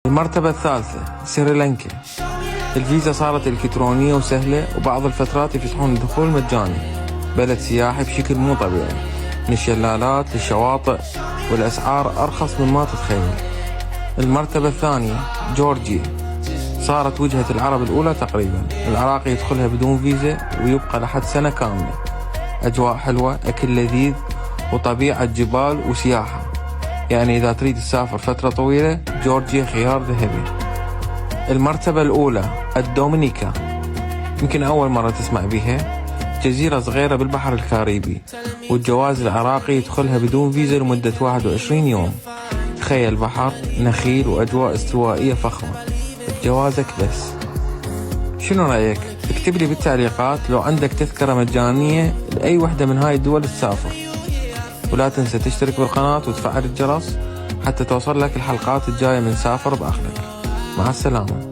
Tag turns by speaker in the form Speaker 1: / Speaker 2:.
Speaker 1: المرتبة الثالثة سريلانكا. الفيزا صارت إلكترونية وسهلة، وبعض الفترات يفتحون الدخول مجاني. بلد سياحي بشكل مو طبيعي، من الشلالات للشواطئ، والأسعار أرخص مما تتخيل. المرتبة الثانية جورجيا. صارت وجهة العرب الأولى تقريبا. العراقي يدخلها بدون فيزا ويبقى لحد سنة كاملة. أجواء حلوة، أكل لذيذ، وطبيعة جبال وسياحة. يعني إذا تريد تسافر فترة طويلة جورجيا خيار ذهبي. المرتبة الأولى الدومينيكا. يمكن أول مرة تسمع بها. جزيرة صغيرة بالبحر الكاريبي، والجواز العراقي يدخلها بدون فيزا لمدة 21 يوم. تخيل بحر، نخيل، وأجواء استوائية فخمة بجوازك بس. شنو رأيك؟ اكتب لي بالتعليقات لو عندك تذكرة مجانية لأي وحدة من هاي الدول تسافر. ولا تنسى تشترك بالقناة وتفعل الجرس حتى توصل لك الحلقات الجاية من سافر بأخلك. مع السلامة.